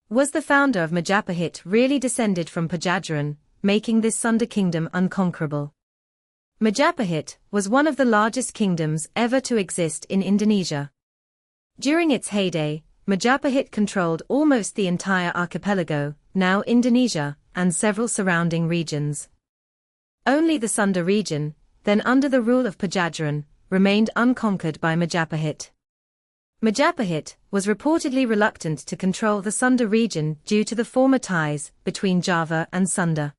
Was the founder of Majapahit really descended from Pajajaran, making this Sunda kingdom unconquerable? Majapahit was one of the largest kingdoms ever to exist in Indonesia. During its heyday, Majapahit controlled almost the entire archipelago, now Indonesia, and several surrounding regions. Only the Sunda region, then under the rule of Pajajaran, remained unconquered by Majapahit. Majapahit was reportedly reluctant to control the Sunda region due to the former ties between Java and Sunda.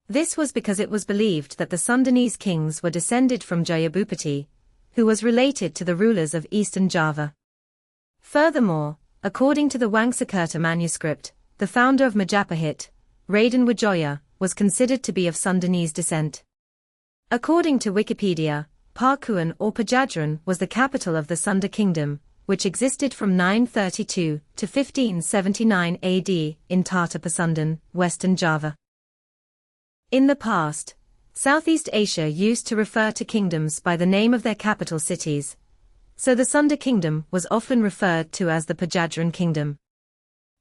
This was because it was believed that the Sundanese kings were descended from Jayabhupati, who was related to the rulers of eastern Java. Furthermore, according to the Wangsakerta manuscript, the founder of Majapahit, Raden Wijaya, was considered to be of Sundanese descent. According to Wikipedia, Pakuan or Pajajaran was the capital of the Sunda kingdom, which existed from 932 to 1579 AD in Tata Pasundan, Western Java. In the past, Southeast Asia used to refer to kingdoms by the name of their capital cities, so the Sunda kingdom was often referred to as the Pajajaran kingdom.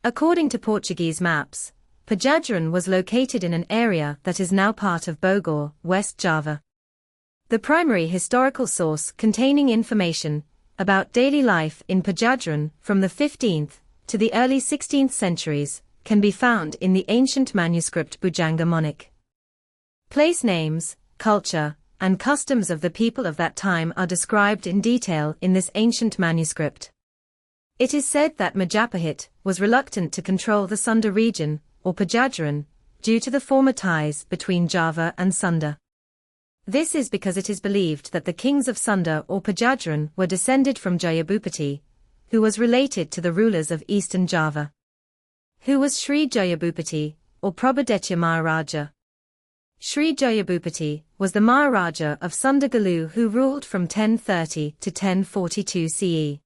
According to Portuguese maps, Pajajaran was located in an area that is now part of Bogor, West Java. The primary historical source containing information about daily life in Pajajaran from the 15th to the early 16th centuries can be found in the ancient manuscript Bujanga Monik. Place names, culture, and customs of the people of that time are described in detail in this ancient manuscript. It is said that Majapahit was reluctant to control the Sunda region, or Pajajaran, due to the former ties between Java and Sunda. This is because it is believed that the kings of Sunda or Pajajaran were descended from Jayabhupati, who was related to the rulers of eastern Java. Who was Sri Jayabhupati, or Prabhadetya Maharaja? Sri Jayabhupati was the Maharaja of Sunda Galuh who ruled from 1030 to 1042 CE.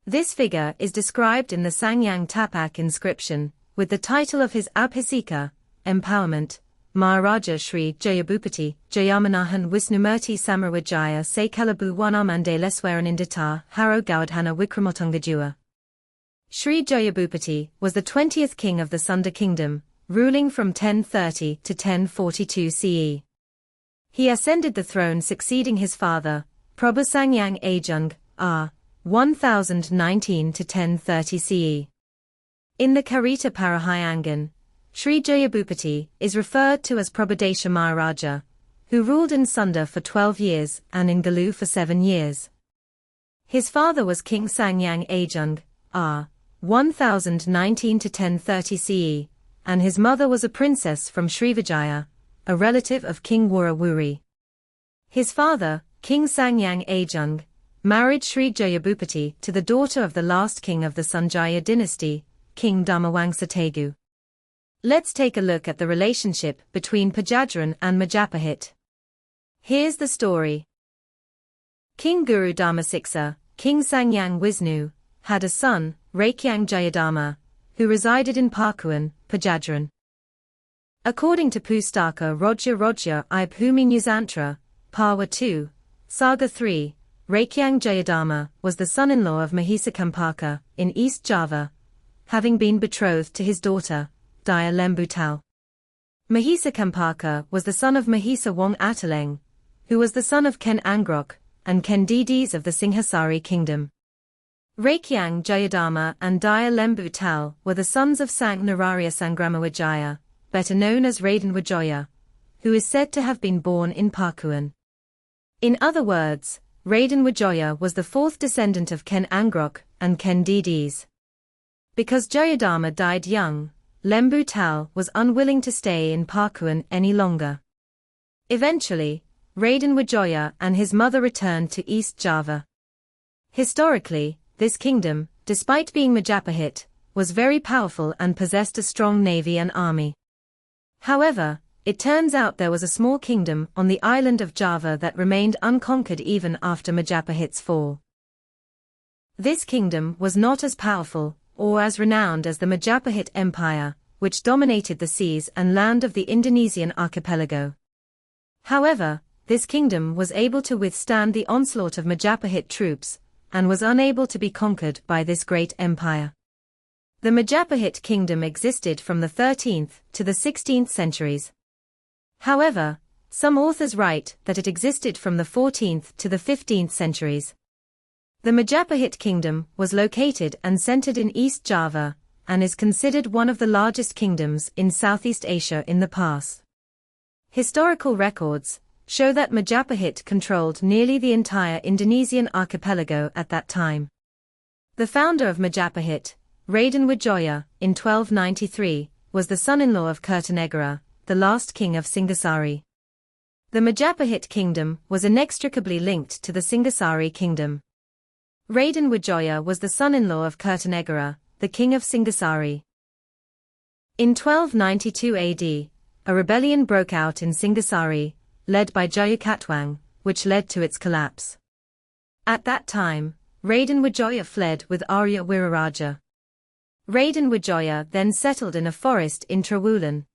This figure is described in the Sangyang Tapak inscription, with the title of his Abhiseka, empowerment, Maharaja Sri Jayabhupati, Jayamanahan Wisnumurti Samarawajaya Sekalabu Wanamande Leswaran Indita Haro Gaudhana Wikramotungajua. Sri Jayabhupati was the 20th king of the Sunda kingdom, ruling from 1030 to 1042 CE. He ascended the throne succeeding his father, Prabhu Sangyang Ajung, R. 1019 to 1030 CE. In the Karita Parahayangan, Sri Jayabhupati is referred to as Prabhadesha Maharaja, who ruled in Sunda for 12 years and in Galuh for 7 years. His father was King Sangyang Ajung, R. 1019 to 1030 CE, and his mother was a princess from Srivijaya, a relative of King Wurawuri. His father, King Sangyang Ajung, married Sri Jayabhupati to the daughter of the last king of the Sanjaya dynasty, King Dharmawangsa Tegu. Let's take a look at the relationship between Pajajaran and Majapahit. Here's the story. King Guru Dharmasiksa, King Sangyang Wisnu, had a son, Rakyang Jayadharma, who resided in Pakuan, Pajajaran. According to Pustaka Roja I Bhumi Nusantra, Parwa 2, Saga 3, Rakyang Jayadharma was the son-in-law of Mahisa Kampaka, in East Java, having been betrothed to his daughter, Daya Lembu Tal. Mahisa Kampaka was the son of Mahisa Wong Ataleng, who was the son of Ken Angrok, and Ken Didis of the Singhasari kingdom. Rakyang Jayadharma and Daya Lembu Tal were the sons of Sang Nararia Sangramawijaya, better known as Raden Wijaya, who is said to have been born in Pakuan. In other words, Raden Wijaya was the fourth descendant of Ken Angrok and Ken Didis. Because Jayadharma died young, Lembu Tal was unwilling to stay in Pakuan any longer. Eventually, Raden Wijaya and his mother returned to East Java. Historically, this kingdom, despite being Majapahit, was very powerful and possessed a strong navy and army. However, it turns out there was a small kingdom on the island of Java that remained unconquered even after Majapahit's fall. This kingdom was not as powerful or as renowned as the Majapahit Empire, which dominated the seas and land of the Indonesian archipelago. However, this kingdom was able to withstand the onslaught of Majapahit troops, and was unable to be conquered by this great empire. The Majapahit kingdom existed from the 13th to the 16th centuries. However, some authors write that it existed from the 14th to the 15th centuries. The Majapahit kingdom was located and centered in East Java, and is considered one of the largest kingdoms in Southeast Asia in the past. Historical records show that Majapahit controlled nearly the entire Indonesian archipelago at that time. The founder of Majapahit, Raden Wijaya, in 1293, was the son-in-law of Kertanegara, the last king of Singasari. The Majapahit kingdom was inextricably linked to the Singasari kingdom. Raden Wijaya was the son-in-law of Kertanegara, the king of Singasari. In 1292 AD, a rebellion broke out in Singasari, led by Jayakatwang, which led to its collapse. At that time, Raden Wijaya fled with Arya Wiraraja. Raden Wijaya then settled in a forest in Trowulan.